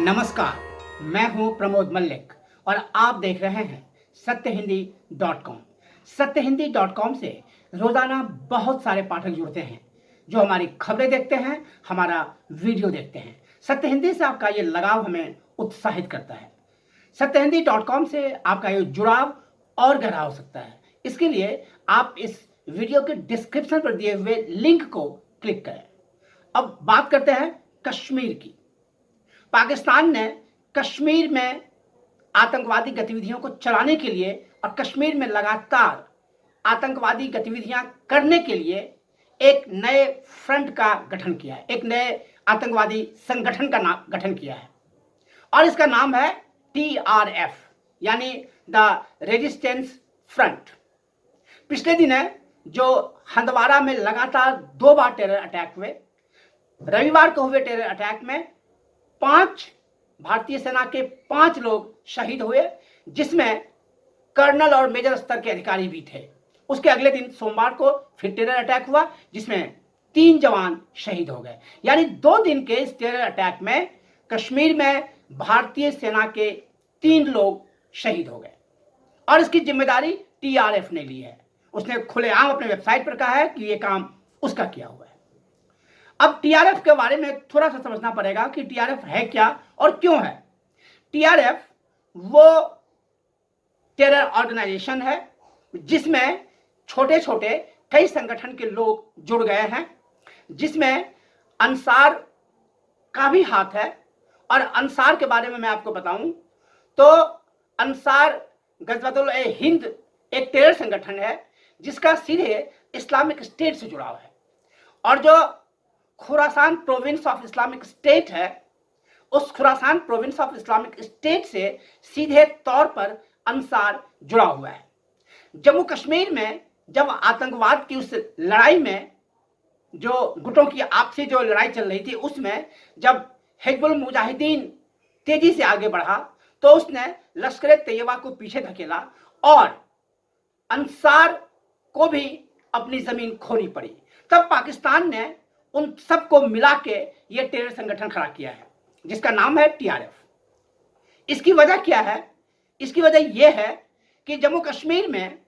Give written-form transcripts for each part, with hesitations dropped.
नमस्कार, मैं हूं प्रमोद मल्लिक और आप देख रहे हैं सत्यहिंदी.com। सत्यहिंदी.com से रोजाना बहुत सारे पाठक जुड़ते हैं जो हमारी खबरें देखते हैं, हमारा वीडियो देखते हैं। सत्य हिंदी से आपका ये लगाव हमें उत्साहित करता है। सत्यहिंदी.com से आपका ये जुड़ाव और गहरा हो सकता है। इसके लिए आप इस वीडियो के डिस्क्रिप्शन पर दिए हुए लिंक को क्लिक करें। अब बात करते हैं कश्मीर की। पाकिस्तान ने कश्मीर में आतंकवादी गतिविधियों को चलाने के लिए और कश्मीर में लगातार आतंकवादी गतिविधियां करने के लिए एक नए फ्रंट का गठन किया है, एक नए आतंकवादी संगठन का गठन किया है और इसका नाम है TRF यानी द रेजिस्टेंस फ्रंट। पिछले दिन जो हंदवाड़ा में लगातार 2 बार टेरर अटैक हुए, रविवार को हुए टेरर अटैक में 5 भारतीय सेना के 5 लोग शहीद हुए, जिसमें कर्नल और मेजर स्तर के अधिकारी भी थे। उसके अगले दिन सोमवार को फिर टेरर अटैक हुआ जिसमें 3 जवान शहीद हो गए। यानी 2 दिन के इस टेरर अटैक में कश्मीर में भारतीय सेना के 3 लोग शहीद हो गए और इसकी जिम्मेदारी TRF ने ली है। उसने खुलेआम अपने वेबसाइट पर कहा है कि यह काम उसका किया हुआ है। अब TRF के बारे में थोड़ा सा समझना पड़ेगा कि TRF है क्या और क्यों है। TRF वो टेरर ऑर्गेनाइजेशन है जिसमें छोटे छोटे कई संगठन के लोग जुड़ गए हैं, जिसमें अंसार का भी हाथ है। और अंसार के बारे में मैं आपको बताऊं तो अंसार गज़वतुल हिंद एक टेरर संगठन है जिसका सीधे इस्लामिक स्टेट से जुड़ाव है और जो Khorasan province of Islamic state है, उस Khorasan province of Islamic state से सीधे तौर पर अंसार जुड़ा हुआ है। जम्मू कश्मीर में जब आतंकवाद की उस लड़ाई में जो गुटों की आपसी जो लड़ाई चल रही थी, उसमें जब हिजबुल मुजाहिदीन तेजी से आगे बढ़ा तो उसने लश्कर तैयबा को पीछे धकेला और अंसार को भी अपनी जमीन खोनी पड़ी। तब पाकिस्तान ने उन सबको मिला के ये टेरर संगठन खड़ा किया है जिसका नाम है TRF। इसकी वजह क्या है? इसकी वजह यह है कि जम्मू कश्मीर में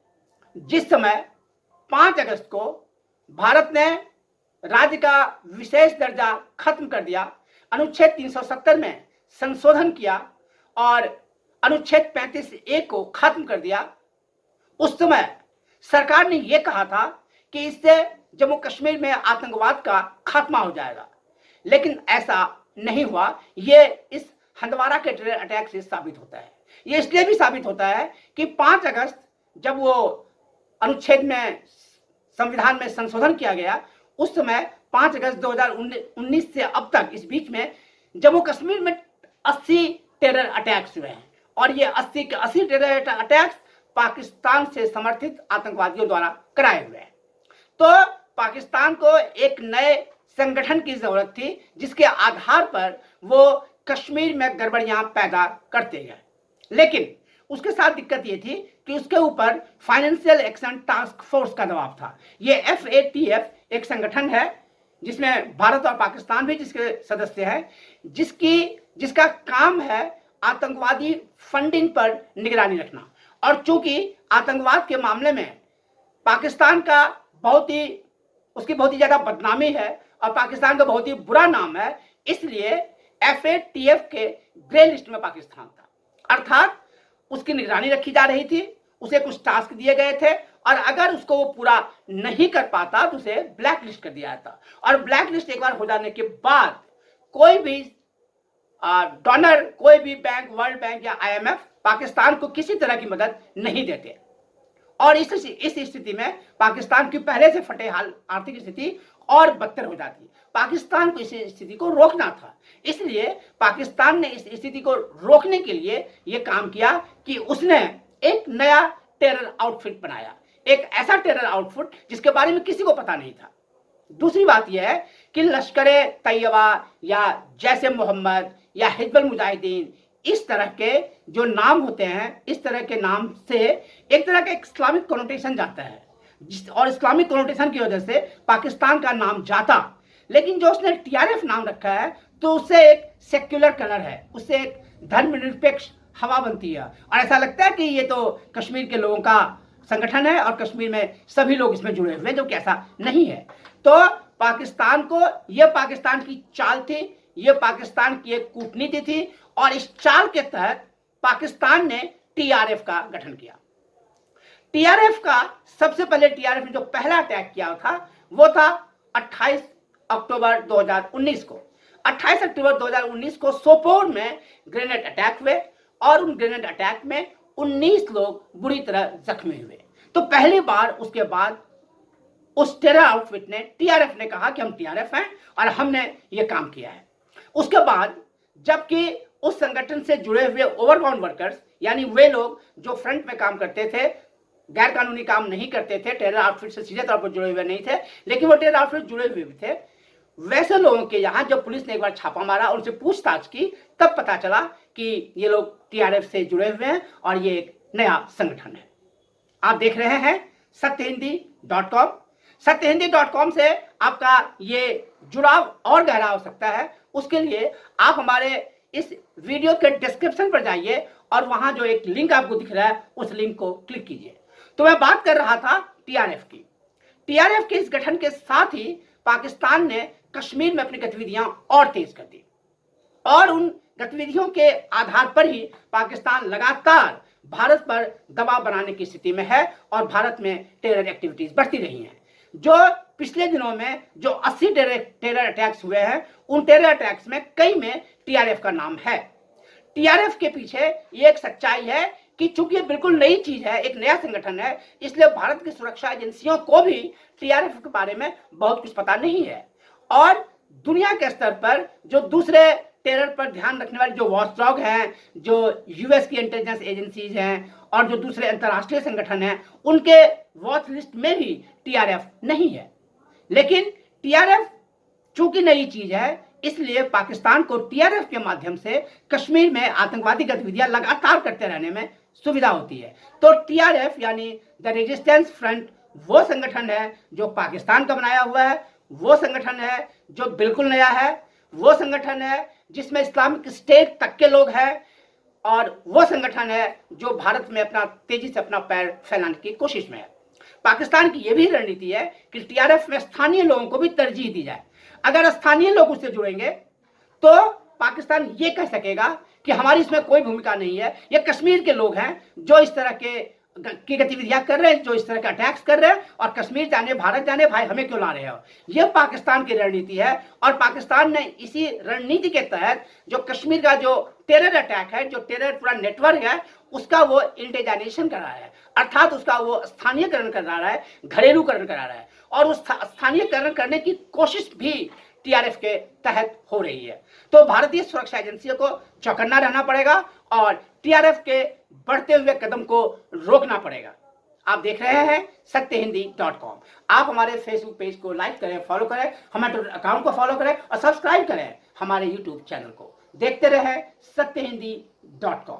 जिस समय 5 अगस्त को भारत ने राज्य का विशेष दर्जा खत्म कर दिया, अनुच्छेद 370 में संशोधन किया और अनुच्छेद 35A को खत्म कर दिया, उस समय सरकार ने यह कहा था कि इससे जम्मू कश्मीर में आतंकवाद का खात्मा हो जाएगा, लेकिन ऐसा नहीं हुआ। ये इस हंदवाड़ा के टेरर अटैक से साबित होता है। ये इसलिए भी साबित होता है कि 5 अगस्त जब वो अनुच्छेद में संविधान में संशोधन किया गया, उस समय 5 अगस्त 2019 से अब तक इस बीच में जम्मू कश्मीर में 80 टेरर अटैक्स हुए हैं और ये 80 के 80 टेरर अटैक्स पाकिस्तान से समर्थित आतंकवादियों द्वारा कराए हुए हैं। तो पाकिस्तान को एक नए संगठन की जरूरत थी जिसके आधार पर वो कश्मीर में गड़बड़ियां पैदा करते गए, लेकिन उसके साथ दिक्कत ये थी कि उसके ऊपर फाइनेंशियल एक्शन टास्क फोर्स का दबाव था। ये FATF एक संगठन है जिसमें भारत और पाकिस्तान भी जिसके सदस्य हैं, जिसका काम है आतंकवादी फंडिंग पर निगरानी रखना। और चूंकि आतंकवाद के मामले में पाकिस्तान का उसकी बहुत ही ज्यादा बदनामी है और पाकिस्तान का बहुत ही बुरा नाम है, इसलिए FATF के ग्रे लिस्ट में पाकिस्तान था। अर्थात उसकी निगरानी रखी जा रही थी, उसे कुछ टास्क दिए गए थे और अगर उसको वो पूरा नहीं कर पाता तो उसे ब्लैक लिस्ट कर दिया जाता। और ब्लैक लिस्ट एक बार हो जाने के बाद कोई भी डोनर, कोई भी बैंक, वर्ल्ड बैंक या IMF पाकिस्तान को किसी तरह की मदद नहीं देते। और इस स्थिति में पाकिस्तान की पहले से फटे हाल आर्थिक स्थिति और बदतर हो जाती। पाकिस्तान को इस स्थिति को रोकना था, इसलिए पाकिस्तान ने इस स्थिति को रोकने के लिए यह काम किया कि उसने एक नया टेरर आउटफिट बनाया, एक ऐसा टेरर आउटफिट जिसके बारे में किसी को पता नहीं था। दूसरी बात यह है कि लश्कर तैयबा या जैश ए मोहम्मद या हिजबुल मुजाहिदीन, इस तरह के जो नाम होते हैं, इस तरह के नाम से एक तरह का इस्लामिक कनोटेशन जाता है और इस्लामिक कनोटेशन की वजह से पाकिस्तान का नाम जाता। लेकिन जो उसने TRF नाम रखा है तो उससे एक सेक्युलर कलर है, उससे एक धर्मनिरपेक्ष हवा बनती है और ऐसा लगता है कि ये तो कश्मीर के लोगों का संगठन है और कश्मीर में सभी लोग इसमें जुड़े हुए, जो कि ऐसा नहीं है। तो पाकिस्तान को, यह पाकिस्तान की चाल थी, यह पाकिस्तान की एक कूटनीति थी और इस चाल के तहत पाकिस्तान ने टीआरएफ का गठन किया। टीआरएफ का सबसे पहले टीआरएफ ने जो पहला अटैक किया था वो था 28 अक्टूबर 2019 को। 28 अक्टूबर 2019 को सोपोर में ग्रेनेड अटैक हुए और उन ग्रेनेड अटैक में 19 लोग बुरी तरह जख्मी हुए। तो पहली बार उसके बाद उस टेरर आउटफिट ने, टीआरएफ ने कहा कि हम टीआरएफ हैं और हमने ये काम किया है। उसके बाद जबकि उस संगठन से जुड़े हुए ओवरग्राउंड वर्कर्स, यानी वे लोग जो फ्रंट में काम करते थे, गैर कानूनी काम नहीं करते थे, टेरर आउटफिट से सीधे तौर पर जुड़े हुए नहीं थे, लेकिन वो टेरर आउटफिट जुड़े हुए भी थे, वैसे लोगों के यहाँ जब पुलिस ने एक बार छापा मारा, उनसे पूछताछ की, तब पता चला कि ये लोग टीआरएफ से जुड़े हुए हैं और ये एक नया संगठन है। आप देख रहे हैं सत्यहिंदी.com। सत्यहिंदी.com से आपका ये जुड़ाव और गहरा हो सकता है। उसके लिए आप हमारे इस वीडियो के डिस्क्रिप्शन पर जाइए और वहां जो एक लिंक आपको दिख रहा है उस लिंक को क्लिक कीजिए। तो मैं बात कर रहा था टीआरएफ की। टीआरएफ के इस गठन के साथ ही पाकिस्तान ने कश्मीर में अपनी गतिविधियां और तेज कर दी और उन गतिविधियों के आधार पर ही पाकिस्तान लगातार भारत पर दबाव बनाने की स्थिति में है और भारत में टेरर एक्टिविटीज बढ़ती रही हैं। जो पिछले दिनों में जो 80 टेरर अटैक्स हुए हैं, उन टेरर अटैक्स में कई में टीआरएफ का नाम है। टीआरएफ के पीछे ये एक सच्चाई है कि चूंकि ये बिल्कुल नई चीज है, एक नया संगठन है, इसलिए भारत की सुरक्षा एजेंसियों को भी टीआरएफ के बारे में बहुत कुछ पता नहीं है। और दुनिया के स्तर पर जो दूसरे टेरर पर ध्यान रखने वाले जो वॉचडॉग हैं, जो यूएस की इंटेलिजेंस एजेंसीज हैं और जो दूसरे अंतर्राष्ट्रीय संगठन हैं, उनके वॉच लिस्ट में भी टीआरएफ नहीं है। लेकिन टीआरएफ चूंकि नई चीज है, इसलिए पाकिस्तान को टीआरएफ के माध्यम से कश्मीर में आतंकवादी गतिविधियां लगातार करते रहने में सुविधा होती है। तो टीआरएफ यानी द रेजिस्टेंस फ्रंट वो संगठन है जो पाकिस्तान का बनाया हुआ है, वो संगठन है जो बिल्कुल नया है, वो संगठन है जिसमें इस्लामिक स्टेट तक के लोग हैं और वो संगठन है जो भारत में अपना तेजी से अपना पैर फैलाने की कोशिश में है। पाकिस्तान की यह भी रणनीति है कि टीआरएफ में स्थानीय लोगों को भी तरजीह दी जाए। अगर स्थानीय लोग उससे जुड़ेंगे तो पाकिस्तान ये कह सकेगा कि हमारी इसमें कोई भूमिका नहीं है, ये कश्मीर के लोग हैं जो इस तरह की गतिविधियां कर रहे हैं, जो इस तरह के अटैक्स कर रहे हैं और कश्मीर जाने, भारत जाने, भाई हमें क्यों ला रहे हो। यह पाकिस्तान की रणनीति है और पाकिस्तान ने इसी रणनीति के तहत जो कश्मीर का जो टेरर अटैक है, जो टेरर पूरा नेटवर्क है, उसका वो इंडिजाइजेशन करा है, अर्थात उसका वो स्थानीयकरण करा रहा है, घरेलूकरण करा रहा है और उस स्थानीयकरण करने की कोशिश भी टीआरएफ के तहत हो रही है। तो भारतीय सुरक्षा एजेंसियों को चौकन्ना रहना पड़ेगा और टीआरएफ के बढ़ते हुए कदम को रोकना पड़ेगा। आप देख रहे हैं सत्यहिंदी.com। आप हमारे फेसबुक पेज को लाइक करें, फॉलो करें, हमारे ट्विटर अकाउंट को फॉलो करें और सब्सक्राइब करें हमारे यूट्यूब चैनल को। देखते रहें सत्यहिंदी.com।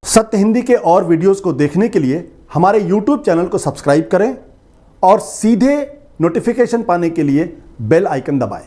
सत्य हिंदी के और वीडियोस को देखने के लिए हमारे यूट्यूब चैनल को सब्सक्राइब करें और सीधे नोटिफिकेशन पाने के लिए बेल आइकन दबाएं।